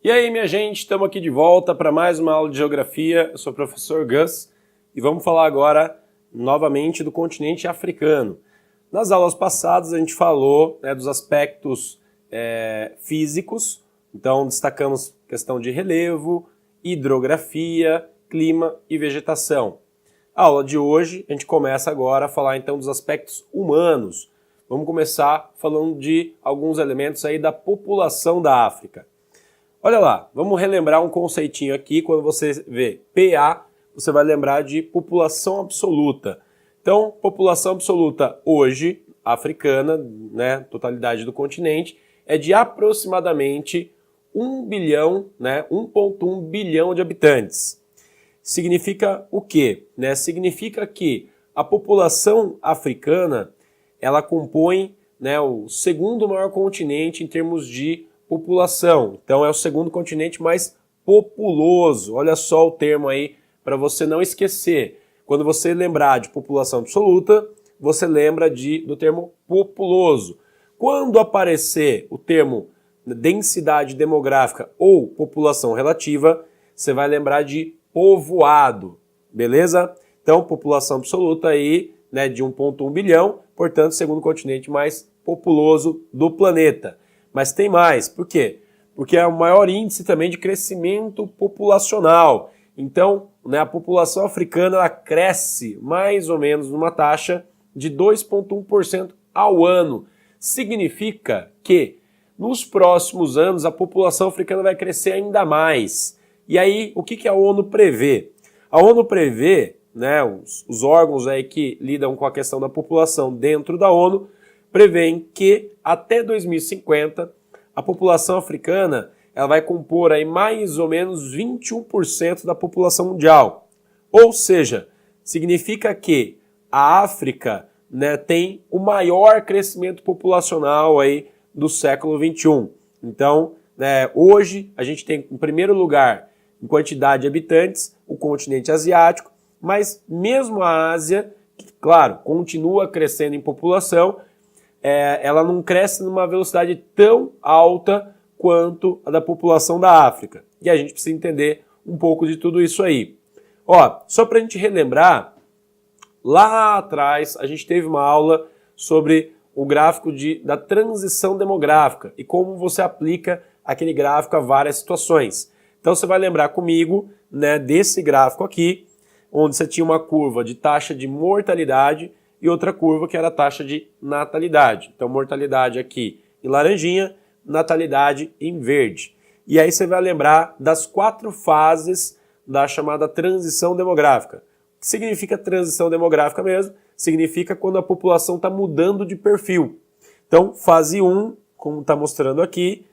E aí, minha gente, estamos aqui de volta para mais uma aula de geografia. Eu sou o professor Gus e vamos falar agora novamente do continente africano. Nas aulas passadas a gente falou dos aspectos físicos, então destacamos questão de relevo, hidrografia, clima e vegetação. A aula de hoje a gente começa agora a falar então dos aspectos humanos. Vamos começar falando de alguns elementos aí da população da África. Olha lá, vamos relembrar um conceitinho aqui. Quando você vê PA, você vai lembrar de população absoluta. Então, população absoluta hoje, africana, totalidade do continente, é de aproximadamente 1 bilhão, 1,1 bilhão de habitantes. Significa o quê? Significa que a população africana, ela compõe o segundo maior continente em termos de população. Então é o segundo continente mais populoso. Olha só o termo aí para você não esquecer. Quando você lembrar de população absoluta, você lembra do termo populoso. Quando aparecer o termo densidade demográfica ou população relativa, você vai lembrar de povoado, beleza? Então população absoluta aí, de 1,1 bilhão, portanto segundo continente mais populoso do planeta. Mas tem mais. Por quê? Porque é o maior índice também de crescimento populacional. Então, a população africana ela cresce mais ou menos numa taxa de 2,1% ao ano. Significa que nos próximos anos a população africana vai crescer ainda mais. E aí, o que a ONU prevê? A ONU prevê, os órgãos aí que lidam com a questão da população dentro da ONU, prevêem que até 2050 a população africana ela vai compor aí mais ou menos 21% da população mundial. Ou seja, significa que a África tem o maior crescimento populacional aí do século XXI. Então, hoje a gente tem em primeiro lugar em quantidade de habitantes o continente asiático, mas mesmo a Ásia, que, claro, continua crescendo em população, ela não cresce numa velocidade tão alta quanto a da população da África. E a gente precisa entender um pouco de tudo isso aí. Só para a gente relembrar, lá atrás a gente teve uma aula sobre o gráfico da transição demográfica e como você aplica aquele gráfico a várias situações. Então você vai lembrar comigo desse gráfico aqui, onde você tinha uma curva de taxa de mortalidade e outra curva que era a taxa de natalidade. Então, mortalidade aqui em laranjinha, natalidade em verde. E aí você vai lembrar das 4 fases da chamada transição demográfica. O que significa transição demográfica mesmo? Significa quando a população está mudando de perfil. Então, fase 1, como está mostrando aqui,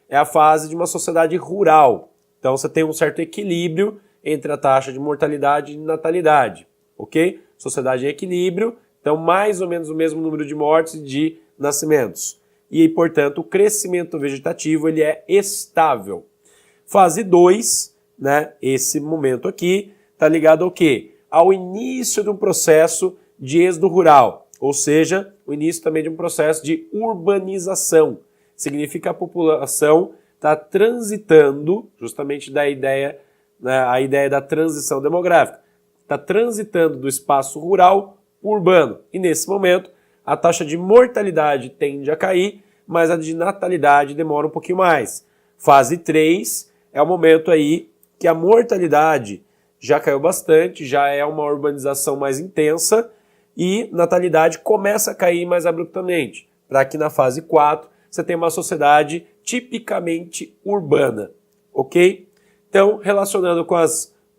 é a fase de uma sociedade rural. Então, você tem um certo equilíbrio entre a taxa de mortalidade e natalidade, ok? Sociedade em equilíbrio, então mais ou menos o mesmo número de mortes e de nascimentos. E, portanto, o crescimento vegetativo ele é estável. Fase 2, esse momento aqui, está ligado ao quê? Ao início de um processo de êxodo rural, ou seja, o início também de um processo de urbanização. Significa que a população está transitando, justamente a ideia da transição demográfica, está transitando do espaço rural para o urbano. E nesse momento, a taxa de mortalidade tende a cair, mas a de natalidade demora um pouquinho mais. Fase 3 é o momento aí que a mortalidade já caiu bastante, já é uma urbanização mais intensa e natalidade começa a cair mais abruptamente. Para que na fase 4 você tenha uma sociedade tipicamente urbana, ok? Então, relacionando com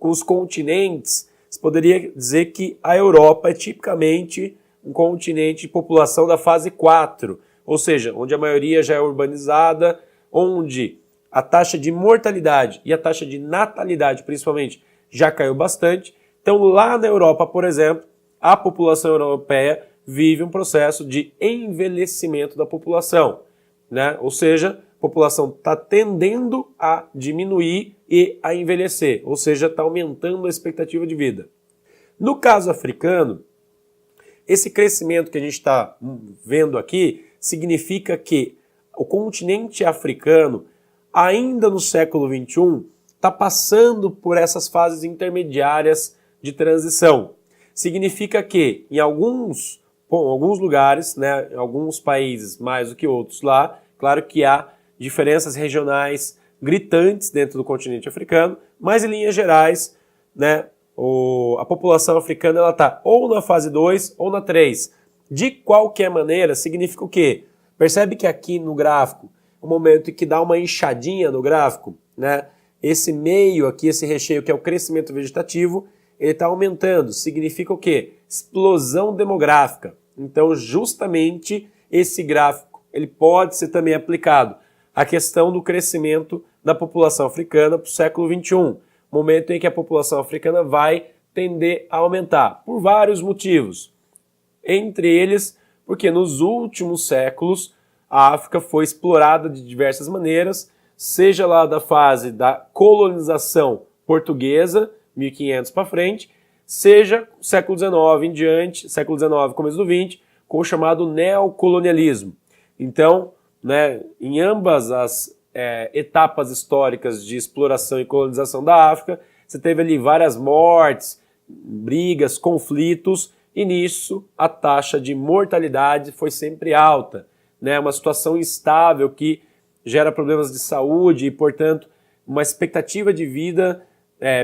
os continentes, você poderia dizer que a Europa é tipicamente um continente de população da fase 4, ou seja, onde a maioria já é urbanizada, onde a taxa de mortalidade e a taxa de natalidade, principalmente, já caiu bastante. Então, lá na Europa, por exemplo, a população europeia vive um processo de envelhecimento da população, Ou seja, a população está tendendo a diminuir e a envelhecer, ou seja, está aumentando a expectativa de vida. No caso africano, esse crescimento que a gente está vendo aqui significa que o continente africano ainda no século XXI, está passando por essas fases intermediárias de transição. Significa que em alguns lugares, né, em alguns países mais do que outros lá, claro que há diferenças regionais gritantes dentro do continente africano, mas em linhas gerais, né, a população africana está ou na fase 2 ou na 3. De qualquer maneira, significa o quê? Percebe que aqui no gráfico, o momento em que dá uma inchadinha no gráfico, né, esse meio aqui, esse recheio que é o crescimento vegetativo, ele está aumentando. Significa o quê? Explosão demográfica. Então, justamente esse gráfico, ele pode ser também aplicado à questão do crescimento da população africana para o século XXI, momento em que a população africana vai tender a aumentar, por vários motivos. Entre eles, porque nos últimos séculos a África foi explorada de diversas maneiras, seja lá da fase da colonização portuguesa, 1500 para frente, seja século XIX em diante, século XIX, começo do XX, com o chamado neocolonialismo. Então, né, em ambas as etapas históricas de exploração e colonização da África, você teve ali várias mortes, brigas, conflitos, e nisso a taxa de mortalidade foi sempre alta, né, uma situação instável que gera problemas de saúde e, portanto, uma expectativa de vida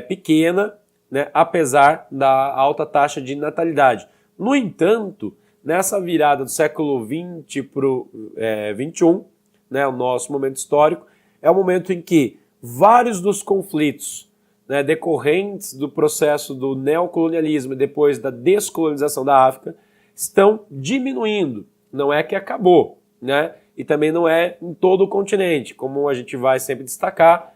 pequena, né, apesar da alta taxa de natalidade. No entanto, nessa virada do século XX para o XXI, né, o nosso momento histórico, é o momento em que vários dos conflitos, né, decorrentes do processo do neocolonialismo e depois da descolonização da África estão diminuindo. Não é que acabou, né? E também não é em todo o continente, como a gente vai sempre destacar,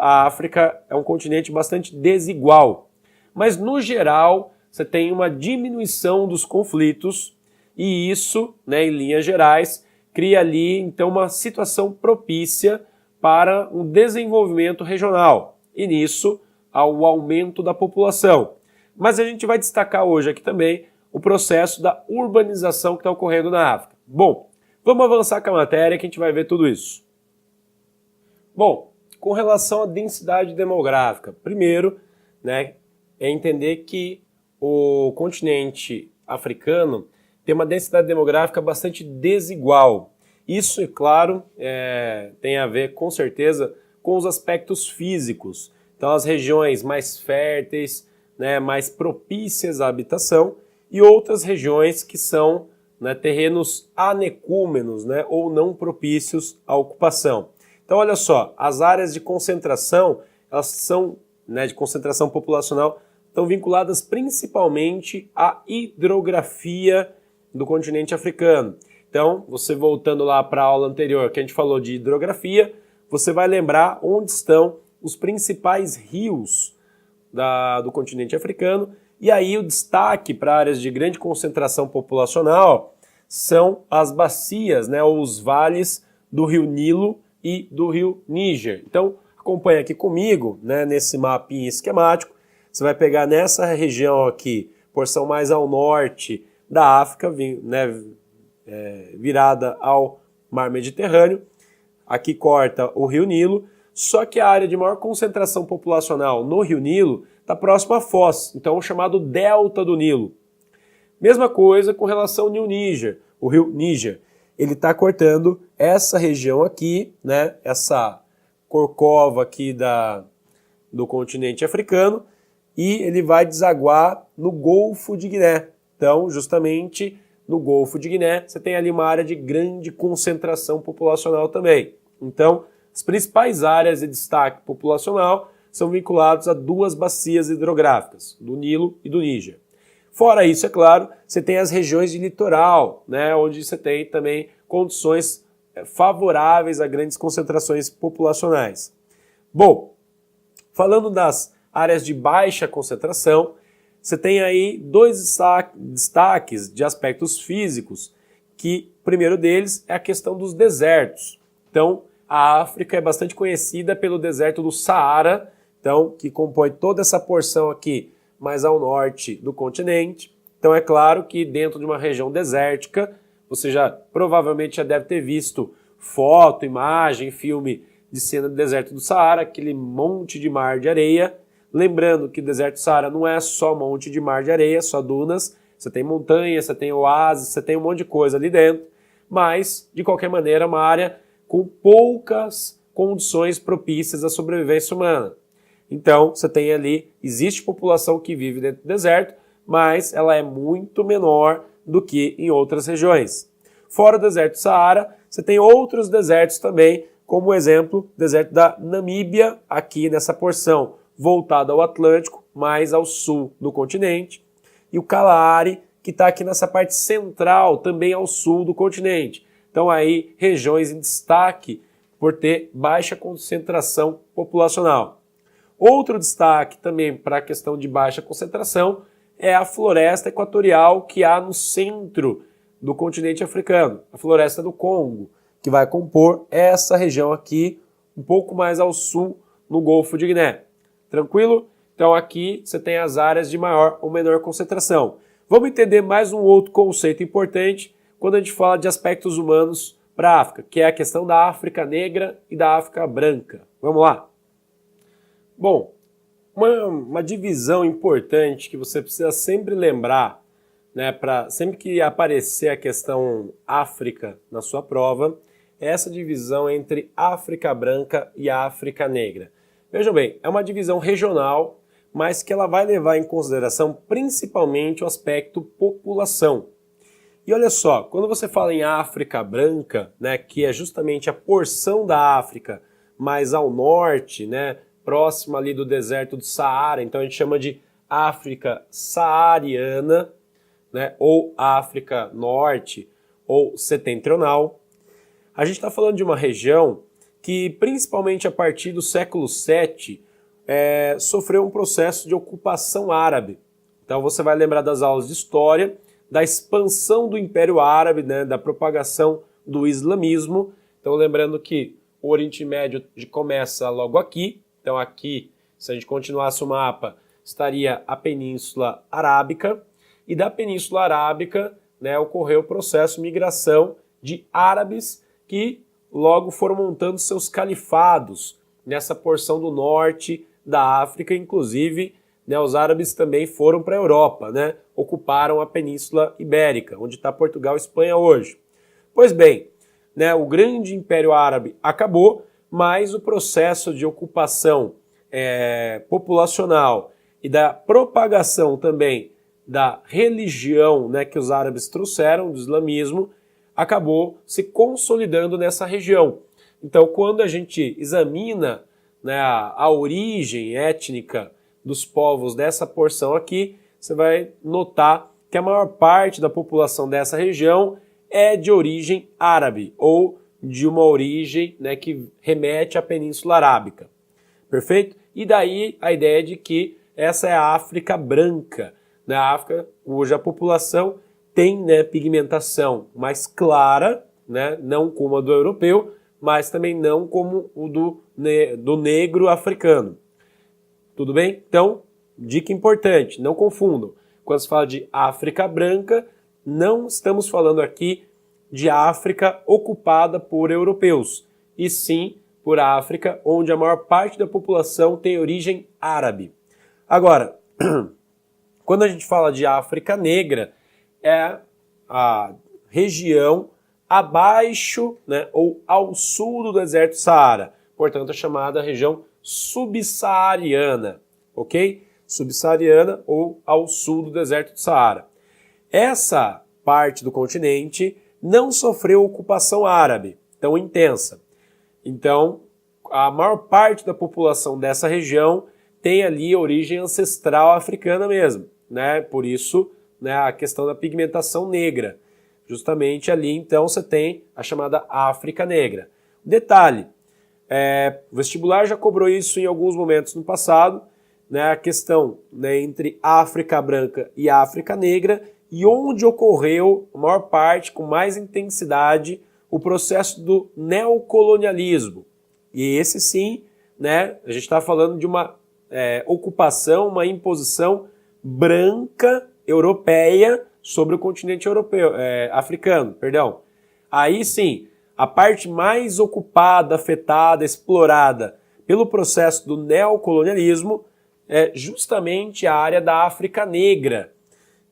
a África é um continente bastante desigual. Mas, no geral, você tem uma diminuição dos conflitos e isso, né, em linhas gerais, cria ali, então, uma situação propícia para um desenvolvimento regional e, nisso, ao aumento da população. Mas a gente vai destacar hoje aqui também o processo da urbanização que está ocorrendo na África. Bom, vamos avançar com a matéria que a gente vai ver tudo isso. Bom, com relação à densidade demográfica, primeiro, né, é entender que o continente africano tem uma densidade demográfica bastante desigual. Isso, é claro, tem a ver, com certeza, com os aspectos físicos. Então, as regiões mais férteis, né, mais propícias à habitação, e outras regiões que são, né, terrenos anecúmenos, né, ou não propícios à ocupação. Então, olha só, as áreas de concentração, elas são, né, de concentração populacional, estão vinculadas principalmente à hidrografia do continente africano. Então, você voltando lá para a aula anterior, que a gente falou de hidrografia, você vai lembrar onde estão os principais rios do continente africano, e aí o destaque para áreas de grande concentração populacional são as bacias, né, ou os vales do rio Nilo e do rio Níger. Então, acompanha aqui comigo, né, nesse mapinha esquemático. Você vai pegar nessa região aqui, porção mais ao norte da África, né, virada ao mar Mediterrâneo. Aqui corta o rio Nilo, só que a área de maior concentração populacional no rio Nilo está próximo à Foz, então o chamado Delta do Nilo. Mesma coisa com relação ao Nilo Níger, o rio Níger. Ele está cortando essa região aqui, né, essa corcova aqui do continente africano, e ele vai desaguar no Golfo de Guiné. Então, justamente no Golfo de Guiné, você tem ali uma área de grande concentração populacional também. Então, as principais áreas de destaque populacional são vinculadas a duas bacias hidrográficas, do Nilo e do Níger. Fora isso, é claro, você tem as regiões de litoral, né, onde você tem também condições favoráveis a grandes concentrações populacionais. Bom, falando das áreas de baixa concentração, você tem aí dois destaques de aspectos físicos, que o primeiro deles é a questão dos desertos. Então, a África é bastante conhecida pelo deserto do Saara, então, que compõe toda essa porção aqui mais ao norte do continente. Então, é claro que dentro de uma região desértica, você provavelmente já deve ter visto foto, imagem, filme de cena do deserto do Saara, aquele monte de mar de areia. Lembrando que o deserto do Saara não é só monte de mar de areia, só dunas. Você tem montanha, você tem oásis, você tem um monte de coisa ali dentro. Mas, de qualquer maneira, é uma área com poucas condições propícias à sobrevivência humana. Então, você tem ali, existe população que vive dentro do deserto, mas ela é muito menor do que em outras regiões. Fora o deserto do Saara, você tem outros desertos também, como o exemplo, o deserto da Namíbia, aqui nessa porção voltada ao Atlântico, mais ao sul do continente, e o Kalahari, que está aqui nessa parte central, também ao sul do continente. Então aí, regiões em destaque por ter baixa concentração populacional. Outro destaque também para a questão de baixa concentração é a floresta equatorial que há no centro do continente africano, a floresta do Congo, que vai compor essa região aqui, um pouco mais ao sul, no Golfo de Guiné. Tranquilo? Então aqui você tem as áreas de maior ou menor concentração. Vamos entender mais um outro conceito importante quando a gente fala de aspectos humanos para a África, que é a questão da África negra e da África branca. Vamos lá? Bom, uma divisão importante que você precisa sempre lembrar, né, para sempre que aparecer a questão África na sua prova, é essa divisão entre África branca e África negra. Vejam bem, é uma divisão regional, mas que ela vai levar em consideração principalmente o aspecto população. E olha só, quando você fala em África branca, né, que é justamente a porção da África mais ao norte, né, próxima ali do deserto do Saara, então a gente chama de África saariana, né, ou África norte ou setentrional. A gente está falando de uma região que, principalmente a partir do século VII, sofreu um processo de ocupação árabe. Então você vai lembrar das aulas de história, da expansão do Império Árabe, né, da propagação do islamismo. Então lembrando que o Oriente Médio começa logo aqui. Então aqui, se a gente continuasse o mapa, estaria a Península Arábica. E da Península Arábica, né, ocorreu o processo de migração de árabes que logo foram montando seus califados nessa porção do norte da África. Inclusive, né, os árabes também foram para a Europa, né, ocuparam a Península Ibérica, onde está Portugal e Espanha hoje. Pois bem, né, o grande Império Árabe acabou, mas o processo de ocupação populacional e da propagação também da religião, né, que os árabes trouxeram, do islamismo, acabou se consolidando nessa região. Então, quando a gente examina, né, a origem étnica dos povos dessa porção aqui, você vai notar que a maior parte da população dessa região é de origem árabe, ou de uma origem, né, que remete à Península Arábica. Perfeito? E daí a ideia de que essa é a África branca, né, a África cuja população tem, né, pigmentação mais clara, né, não como a do europeu, mas também não como o do negro africano. Tudo bem? Então, dica importante, não confundam. Quando se fala de África branca, não estamos falando aqui de África ocupada por europeus, e sim por África, onde a maior parte da população tem origem árabe. Agora, quando a gente fala de África negra, é a região abaixo, né, ou ao sul do deserto do Saara, portanto é chamada região subsaariana, ok? Subsaariana ou ao sul do deserto do Saara. Essa parte do continente não sofreu ocupação árabe tão intensa. Então, a maior parte da população dessa região tem ali origem ancestral africana mesmo, né? Por isso, né, a questão da pigmentação negra. Justamente ali, então, você tem a chamada África Negra. Detalhe, o vestibular já cobrou isso em alguns momentos no passado, né, a questão, né, entre África Branca e África Negra, e onde ocorreu, a maior parte, com mais intensidade, o processo do neocolonialismo. E esse sim, né, a gente está falando de uma ocupação, uma imposição branca europeia sobre o continente europeu, africano, perdão. Aí sim, a parte mais ocupada, afetada, explorada pelo processo do neocolonialismo é justamente a área da África Negra.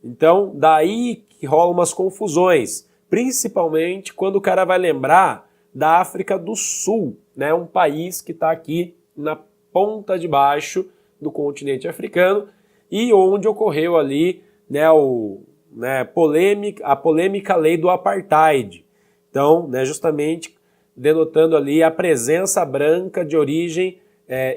Então, daí que rolam umas confusões, principalmente quando o cara vai lembrar da África do Sul, né? Um país que está aqui na ponta de baixo do continente africano e onde ocorreu ali, né, a polêmica lei do apartheid. Então, né, justamente denotando ali a presença branca de origem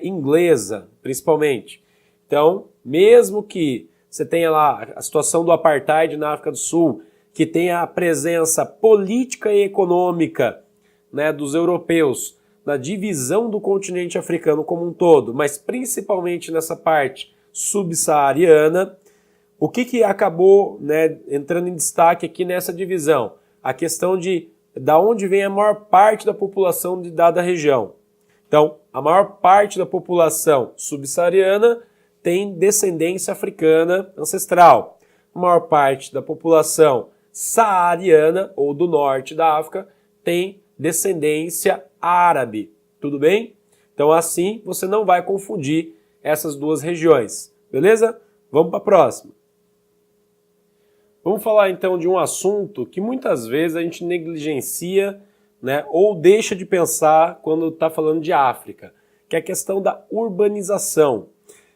inglesa, principalmente. Então, mesmo que você tenha lá a situação do apartheid na África do Sul, que tenha a presença política e econômica, né, dos europeus na divisão do continente africano como um todo, mas principalmente nessa parte subsaariana, o que acabou, né, entrando em destaque aqui nessa divisão? A questão de onde vem a maior parte da população de dada região. Então, a maior parte da população subsaariana tem descendência africana ancestral. A maior parte da população saariana, ou do norte da África, tem descendência árabe. Tudo bem? Então, assim, você não vai confundir essas duas regiões. Beleza? Vamos para a próxima. Vamos falar então de um assunto que muitas vezes a gente negligencia, né, ou deixa de pensar quando está falando de África, que é a questão da urbanização.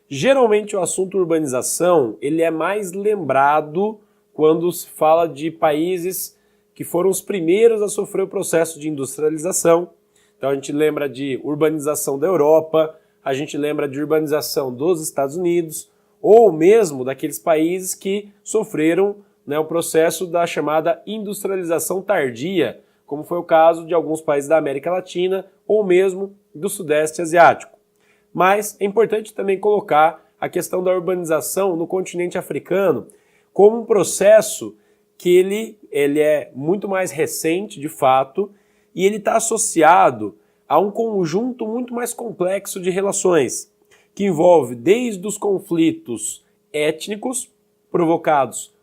Geralmente o assunto urbanização ele é mais lembrado quando se fala de países que foram os primeiros a sofrer o processo de industrialização. Então a gente lembra de urbanização da Europa, a gente lembra de urbanização dos Estados Unidos, ou mesmo daqueles países que sofreram, né, o processo da chamada industrialização tardia, como foi o caso de alguns países da América Latina ou mesmo do Sudeste Asiático. Mas é importante também colocar a questão da urbanização no continente africano como um processo que ele é muito mais recente, de fato, e ele está associado a um conjunto muito mais complexo de relações, que envolve desde os conflitos étnicos provocados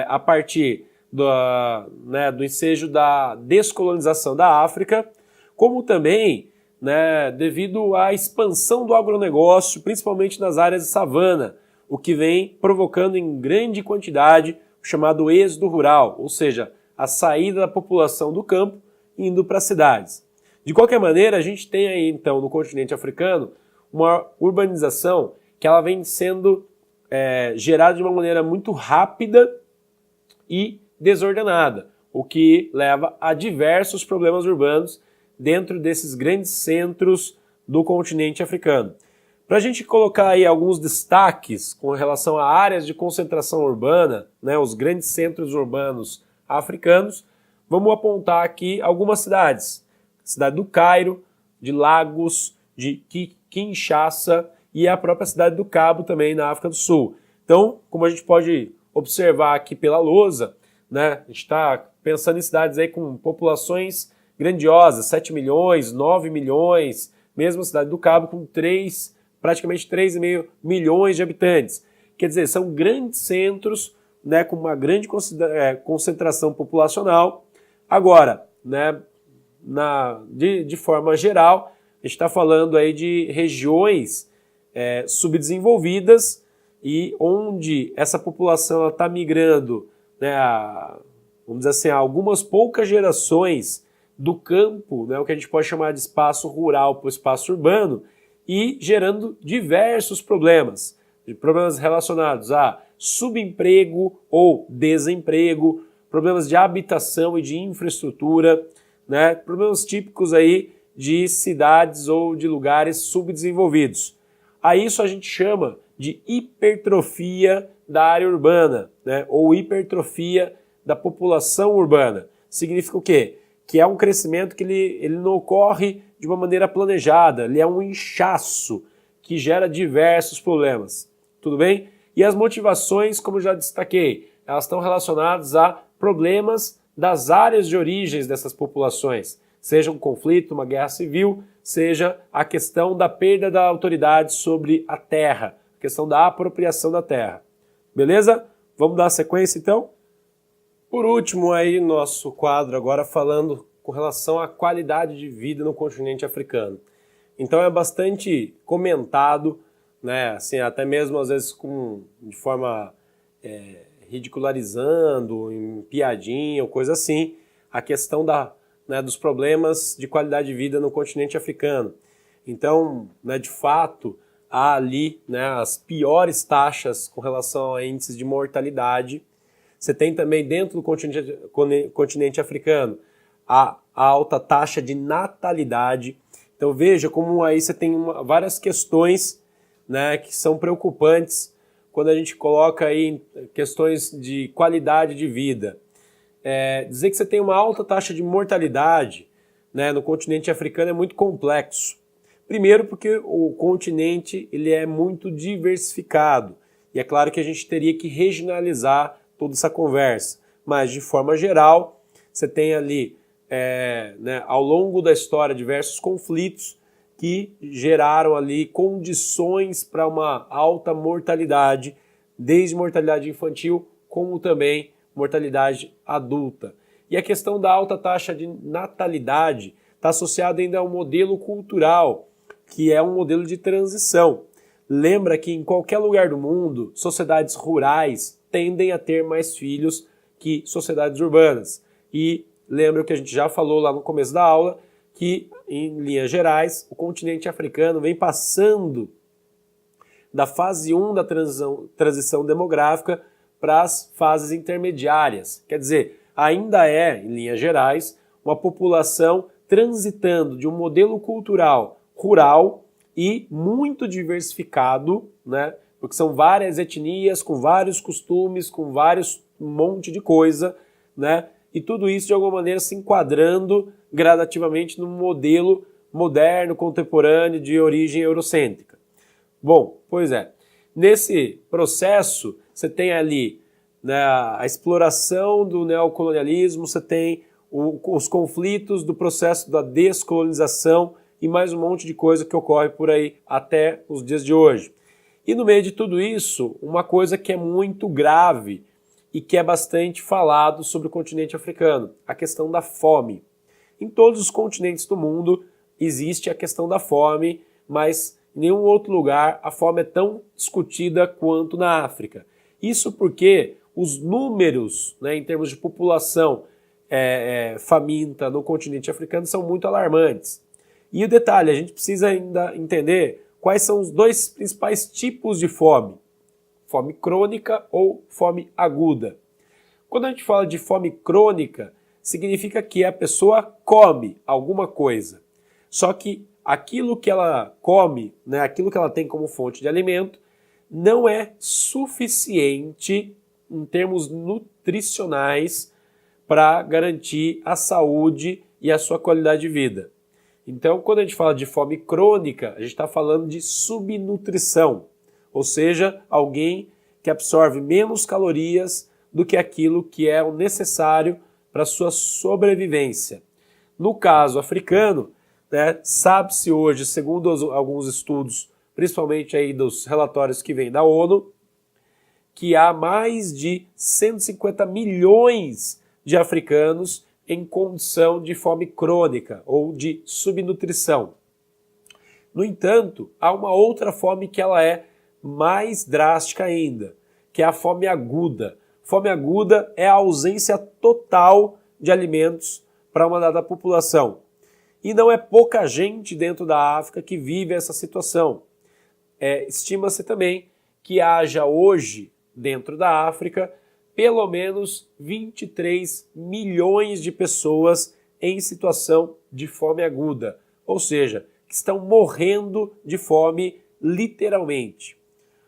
a partir do ensejo da descolonização da África, como também, né, devido à expansão do agronegócio, principalmente nas áreas de savana, o que vem provocando em grande quantidade o chamado êxodo rural, ou seja, a saída da população do campo indo para as cidades. De qualquer maneira, a gente tem aí então no continente africano uma urbanização que ela vem sendo gerada de uma maneira muito rápida e desordenada, o que leva a diversos problemas urbanos dentro desses grandes centros do continente africano. Para a gente colocar aí alguns destaques com relação a áreas de concentração urbana, né, os grandes centros urbanos africanos, vamos apontar aqui algumas cidades. Cidade do Cairo, de Lagos, de Kinshasa e a própria cidade do Cabo também na África do Sul. Então, como a gente pode observar aqui pela lousa, né, a gente está pensando em cidades aí com populações grandiosas, 7 milhões, 9 milhões, mesmo a cidade do Cabo com praticamente 3,5 milhões de habitantes. Quer dizer, são grandes centros, né, com uma grande concentração populacional. Agora, né, de forma geral, a gente está falando aí de regiões subdesenvolvidas e onde essa população está migrando, né, vamos dizer assim, algumas poucas gerações do campo, né, o que a gente pode chamar de espaço rural para o espaço urbano, e gerando diversos problemas relacionados a subemprego ou desemprego, problemas de habitação e de infraestrutura, né, problemas típicos aí de cidades ou de lugares subdesenvolvidos. A isso a gente chama de hipertrofia da área urbana, né, ou hipertrofia da população urbana. Significa o quê? Que é um crescimento que ele não ocorre de uma maneira planejada, ele é um inchaço que gera diversos problemas. Tudo bem? E as motivações, como eu já destaquei, elas estão relacionadas a problemas das áreas de origens dessas populações, seja um conflito, uma guerra civil, seja a questão da perda da autoridade sobre a terra, a questão da apropriação da terra. Beleza? Vamos dar sequência então? Por último aí, nosso quadro agora falando com relação à qualidade de vida no continente africano. Então é bastante comentado, né, assim, até mesmo às vezes de forma ridicularizando, em piadinha ou coisa assim, a questão dos problemas de qualidade de vida no continente africano. Então, né, de fato, há ali, né, as piores taxas com relação a índices de mortalidade. Você tem também dentro do continente africano a alta taxa de natalidade. Então veja como aí você tem várias questões, né, que são preocupantes quando a gente coloca aí questões de qualidade de vida. Dizer que você tem uma alta taxa de mortalidade, né, no continente africano é muito complexo. Primeiro porque o continente ele é muito diversificado e é claro que a gente teria que regionalizar toda essa conversa, mas de forma geral você tem ali né, ao longo da história diversos conflitos que geraram ali condições para uma alta mortalidade, desde mortalidade infantil como também mortalidade adulta. E a questão da alta taxa de natalidade está associada ainda ao modelo cultural, que é um modelo de transição. Lembra que em qualquer lugar do mundo, sociedades rurais tendem a ter mais filhos que sociedades urbanas. E lembra o que a gente já falou lá no começo da aula, que em linhas gerais, o continente africano vem passando da fase 1 da transição demográfica para as fases intermediárias. Quer dizer, ainda em linhas gerais, uma população transitando de um modelo cultural rural e muito diversificado, né? Porque são várias etnias, com vários costumes, com um monte de coisa, né? E tudo isso de alguma maneira se enquadrando gradativamente num modelo moderno, contemporâneo, de origem eurocêntrica. Bom, pois é, nesse processo você tem ali, né, a exploração do neocolonialismo, você tem os conflitos do processo da descolonização e mais um monte de coisa que ocorre por aí até os dias de hoje. E no meio de tudo isso, uma coisa que é muito grave e que é bastante falado sobre o continente africano, a questão da fome. Em todos os continentes do mundo existe a questão da fome, mas em nenhum outro lugar a fome é tão discutida quanto na África. Isso porque os números, né, em termos de população faminta no continente africano são muito alarmantes. E o detalhe, a gente precisa ainda entender quais são os dois principais tipos de fome. Fome crônica ou fome aguda. Quando a gente fala de fome crônica, significa que a pessoa come alguma coisa. Só que aquilo que ela come, né, aquilo que ela tem como fonte de alimento, não é suficiente em termos nutricionais para garantir a saúde e a sua qualidade de vida. Então, quando a gente fala de fome crônica, a gente está falando de subnutrição, ou seja, alguém que absorve menos calorias do que aquilo que é o necessário para a sua sobrevivência. No caso africano, né, sabe-se hoje, segundo alguns estudos, principalmente aí dos relatórios que vêm da ONU, que há mais de 150 milhões de africanos em condição de fome crônica ou de subnutrição. No entanto, há uma outra fome que ela é mais drástica ainda, que é a fome aguda. Fome aguda é a ausência total de alimentos para uma dada população. E não é pouca gente dentro da África que vive essa situação. Estima-se também que haja hoje, dentro da África, pelo menos 23 milhões de pessoas em situação de fome aguda, ou seja, que estão morrendo de fome literalmente,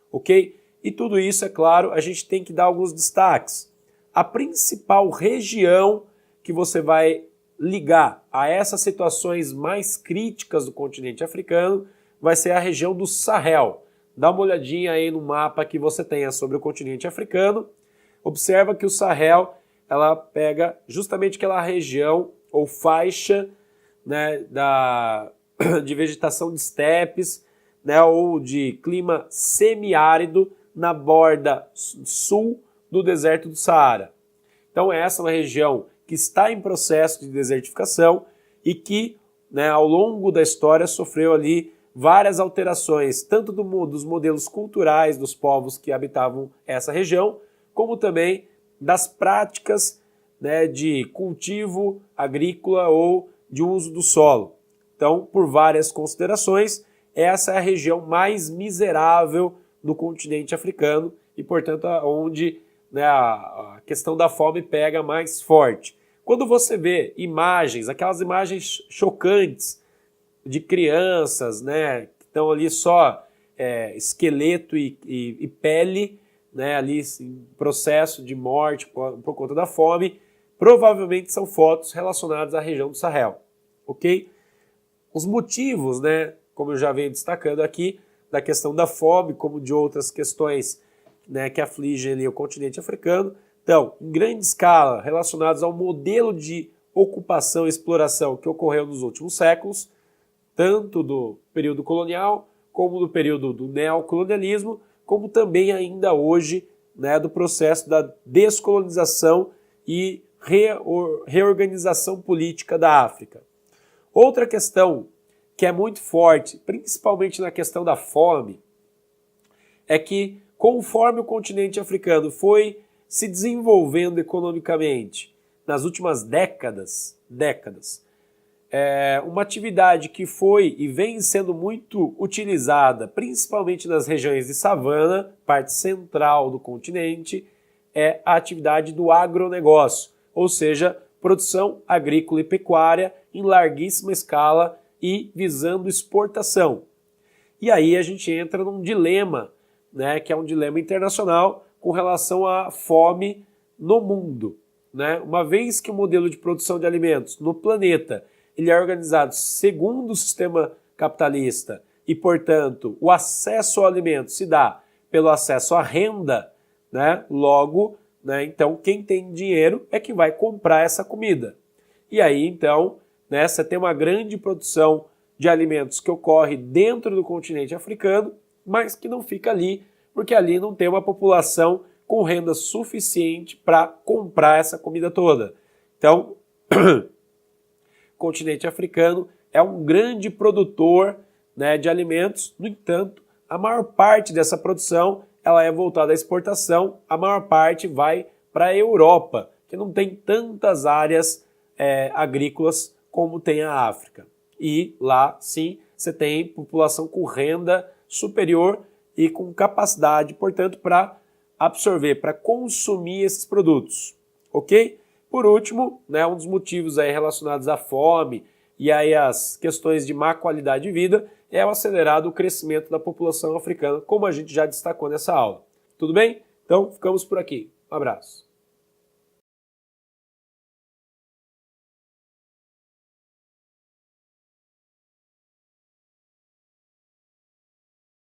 ok? E tudo isso, é claro, a gente tem que dar alguns destaques. A principal região que você vai ligar a essas situações mais críticas do continente africano vai ser a região do Sahel. Dá uma olhadinha aí no mapa que você tenha sobre o continente africano. Observa que o Sahel, ela pega justamente aquela região ou faixa, né, de vegetação de estepes, né, ou de clima semiárido na borda sul do deserto do Saara. Então essa é uma região que está em processo de desertificação e que, né, ao longo da história sofreu ali várias alterações, tanto dos modelos culturais dos povos que habitavam essa região, como também das práticas, né, de cultivo agrícola ou de uso do solo. Então, por várias considerações, essa é a região mais miserável do continente africano e, portanto, onde, né, a questão da fome pega mais forte. Quando você vê imagens, aquelas imagens chocantes de crianças, né, que estão ali só esqueleto e pele, né, ali em processo de morte por conta da fome, provavelmente são fotos relacionadas à região do Sahel, ok? Os motivos, né, como eu já venho destacando aqui, da questão da fome, como de outras questões, né, que afligem ali o continente africano, então, em grande escala, relacionados ao modelo de ocupação e exploração que ocorreu nos últimos séculos, tanto do período colonial, como do período do neocolonialismo, como também ainda hoje, né, do processo da descolonização e reorganização política da África. Outra questão que é muito forte, principalmente na questão da fome, é que conforme o continente africano foi se desenvolvendo economicamente nas últimas décadas, uma atividade que foi e vem sendo muito utilizada, principalmente nas regiões de savana, parte central do continente, é a atividade do agronegócio, ou seja, produção agrícola e pecuária em larguíssima escala e visando exportação. E aí a gente entra num dilema, né, que é um dilema internacional com relação à fome no mundo, né? Uma vez que o modelo de produção de alimentos no planeta ele é organizado segundo o sistema capitalista e, portanto, o acesso ao alimento se dá pelo acesso à renda, né? Logo, né, então quem tem dinheiro é que vai comprar essa comida. E aí, então, né, você tem uma grande produção de alimentos que ocorre dentro do continente africano, mas que não fica ali, porque ali não tem uma população com renda suficiente para comprar essa comida toda. Então, o continente africano é um grande produtor, né, de alimentos, no entanto, a maior parte dessa produção ela é voltada à exportação, a maior parte vai para a Europa, que não tem tantas áreas agrícolas como tem a África. E lá, sim, você tem população com renda superior e com capacidade, portanto, para absorver, para consumir esses produtos, ok? Por último, né, um dos motivos aí relacionados à fome e aí as questões de má qualidade de vida é o acelerado crescimento da população africana, como a gente já destacou nessa aula. Tudo bem? Então, ficamos por aqui. Um abraço.